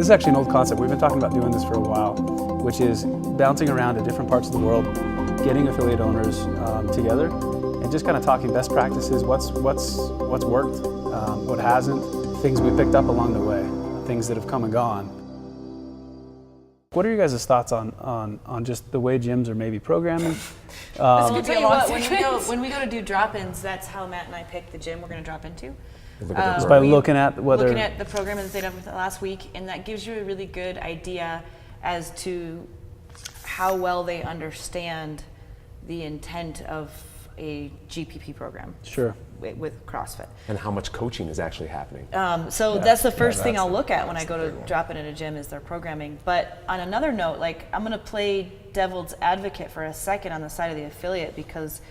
This is actually an old concept. We've been talking about doing this for a while, which is bouncing around to different parts of the world, getting affiliate owners together, and just kind of talking best practices, what's worked, what hasn't, things we picked up along the way, things that have come and gone. What are your guys' thoughts on just the way gyms are maybe programming? I'll tell you what, when we go to do drop-ins, that's how Matt and I pick the gym we're going to drop into. Just by looking at the program that they did last week, and that gives you a really good idea as to how well they understand the intent of a GPP program. Sure. With CrossFit. And how much coaching is actually happening. That's the first thing I'll look at when I go to drop in at a gym is their programming. But on another note, like, I'm going to play devil's advocate for a second on the side of the affiliate, because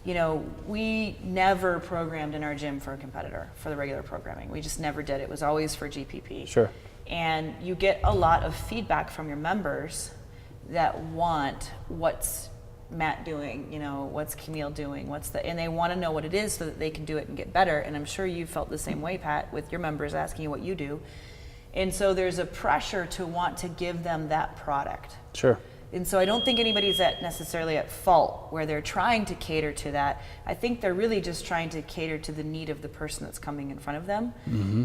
you know, we never programmed in our gym for a competitor for the regular programming. We just never did. It was always for GPP. Sure. And you get a lot of feedback from your members that want what's Matt doing, you know, what's Camille doing, and they want to know what it is so that they can do it and get better. And I'm sure you felt the same way, Pat, with your members asking you what you do. And so there's a pressure to want to give them that product. Sure. And so I don't think anybody's necessarily at fault where they're trying to cater to that. I think they're really just trying to cater to the need of the person that's coming in front of them. Mm-hmm.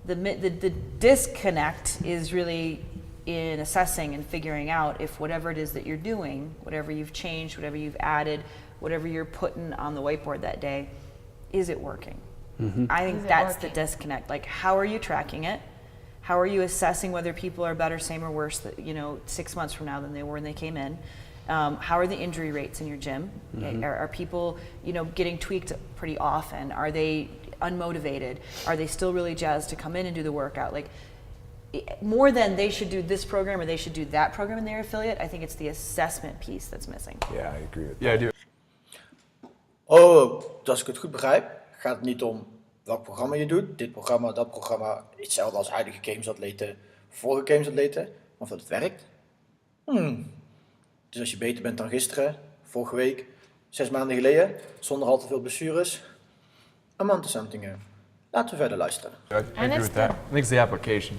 The disconnect is really in assessing and figuring out if whatever it is that you're doing, whatever you've changed, whatever you've added, whatever you're putting on the whiteboard that day, is it working? Mm-hmm. I think that's the disconnect. Like, how are you tracking it? How are you assessing whether people are better, same, or worse, 6 months from now than they were when they came in? How are the injury rates in your gym? Mm-hmm. Are people, getting tweaked pretty often? Are they unmotivated? Are they still really jazzed to come in and do the workout? Like, more than they should do this program or they should do that program in their affiliate, I think it's the assessment piece that's missing. Yeah, I agree with that. Yeah, I do. Als ik het goed begrijp, gaat het niet om welk programma je doet, dit programma, dat programma, hetzelfde als huidige gamesatleten, vorige gamesatleten, of dat het werkt. Dus als je beter bent dan gisteren, vorige week, 6 maanden geleden, zonder al te veel blessures, I'm onto something. Laten we verder luisteren. I agree with that. I think it's the application,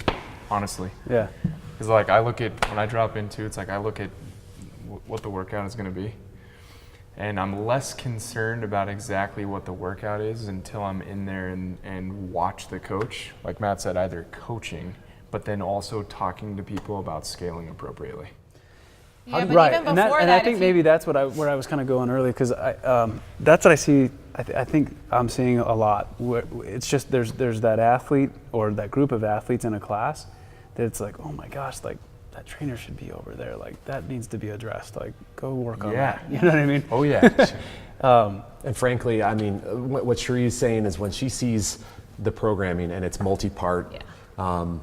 honestly. Yeah. Because like I look at, when I drop into, it's like I look at what the workout is going to be. And I'm less concerned about exactly what the workout is until I'm in there and watch the coach. Like Matt said, either coaching, but then also talking to people about scaling appropriately. Yeah, but right, even and before I think maybe that's where I was kind of going earlier, because that's what I see. I think I'm seeing a lot. It's just there's that athlete or that group of athletes in a class that it's like, oh my gosh, like that trainer should be over there. Like that needs to be addressed. Like go work on that. You know what I mean? Oh yeah. And frankly, I mean, what Cherie's saying is when she sees the programming and it's multi-part. And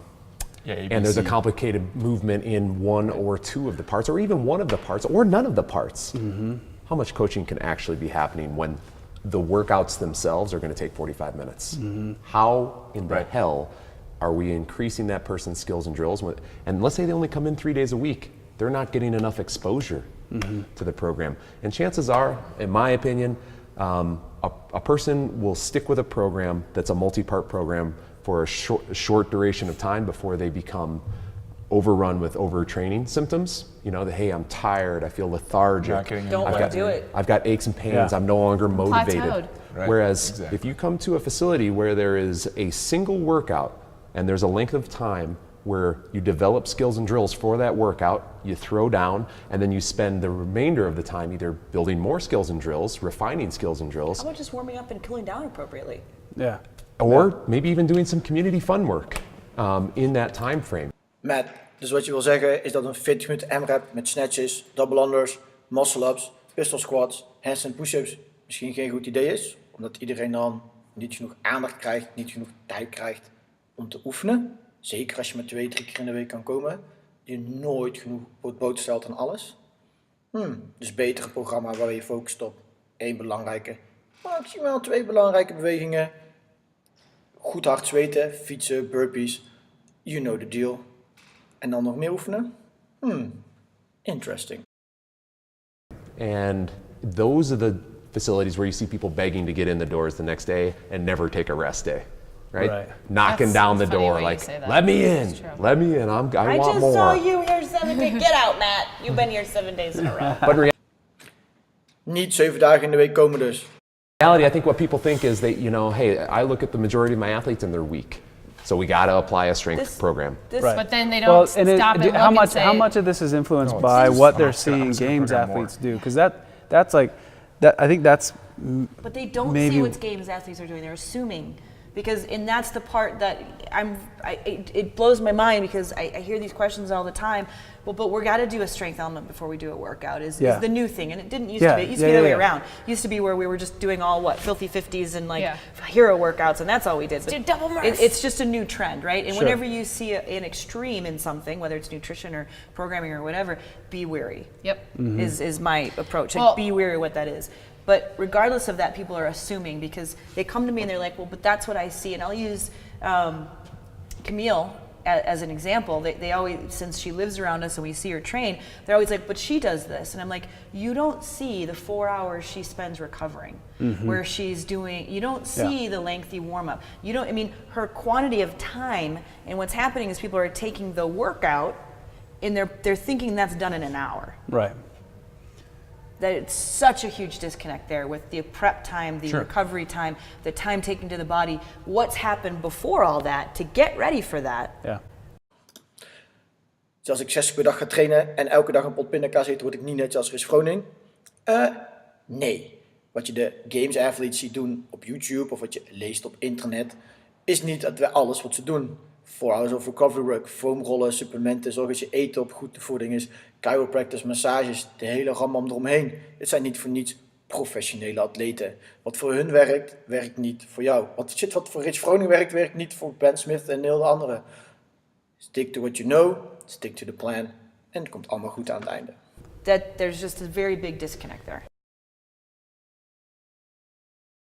there's a complicated movement in one or two of the parts, or even one of the parts, or none of the parts. Mm-hmm. How much coaching can actually be happening when the workouts themselves are going to take 45 minutes? Mm-hmm. How in the hell are we increasing that person's skills and drills? And let's say they only come in 3 days a week. They're not getting enough exposure to the program. And chances are, in my opinion, a person will stick with a program that's a multi-part program for a short duration of time before they become overrun with overtraining symptoms. Hey, I'm tired, I feel lethargic. Don't want to do it. I've got aches and pains, I'm no longer motivated. Plateaued. Whereas if you come to a facility where there is a single workout and there's a length of time where you develop skills and drills for that workout, you throw down, and then you spend the remainder of the time either building more skills and drills, refining skills and drills. How about just warming up and cooling down appropriately? Yeah. Or maybe even doing some community fun work in that time frame. Matt, dus wat je wil zeggen is dat een 40 minuten M-rep met snatches, double unders, muscle-ups, pistol squats, handstand push-ups misschien geen goed idee is. Omdat iedereen dan niet genoeg aandacht krijgt, niet genoeg tijd krijgt om te oefenen. Zeker als je maar 2-3 keer in de week kan komen. Je nooit genoeg boot stelt aan alles. Dus beter een programma waar je focust op 1 belangrijke, maximaal 2 belangrijke bewegingen. Goed hard zweten, fietsen, burpees, you know the deal. En dan nog meer oefenen? Interesting. And those are the facilities where you see people begging to get in the doors the next day and never take a rest day. right? Knocking That's down the funny door, when you like, say that. let me in, It's true. let me in. I want just more. saw you here 7 days. Get out, Matt. You've been here 7 days in a row. But in Niet 7 dagen in de week komen dus. reality, I think what people think is that, hey, I look at the majority of my athletes and they're weak. So we got to apply a strength program. Right. But then they don't stop and look how and much say, how much of this is influenced by what they're seeing games athletes do? Because that's like that. I think that's But they don't maybe see what games athletes are doing. They're assuming. And that's the part that it blows my mind because I hear these questions all the time. Well, but we're got to do a strength element before we do a workout is the new thing. And it didn't used to be. It used to be the other way around. It used to be where we were just doing all filthy 50s and hero workouts, and that's all we did. Let's do double Murph. It's just a new trend, right? And whenever you see an extreme in something, whether it's nutrition or programming or whatever, be wary. Yep. Is my approach. Well, Be wary of what that is. But regardless of that, people are assuming because they come to me and they're like, well, but that's what I see. And I'll use Camille as an example. They always, since she lives around us and we see her train, they're always like, but she does this. And I'm like, you don't see the 4 hours she spends recovering, where she's doing, you don't see the lengthy warm up. Her quantity of time, and what's happening is people are taking the workout and they're thinking that's done in an hour. right. That it's such a huge disconnect there with the prep time, the recovery time, the time taken to the body. What's happened before all that to get ready for that? Yeah. Dus als ik 6 keer per dag ga trainen en elke dag een pot pindakaas eet, word ik niet net als Chris Froning? Nee. Wat je de games athletes ziet doen op YouTube of wat je leest op internet, is niet dat we alles wat ze doen. 4 hours of recovery work, foamrollen, supplementen, zorg dat je eten op goede voeding is, chiropractors, massages, de hele rambam eromheen. Dit zijn niet voor niets professionele atleten. Wat voor hun werkt, werkt niet voor jou. Wat voor Rich Froning werkt, werkt niet voor Ben Smith en heel de anderen. Stick to what you know, stick to the plan en het komt allemaal goed aan het einde. There's just a very big disconnect there.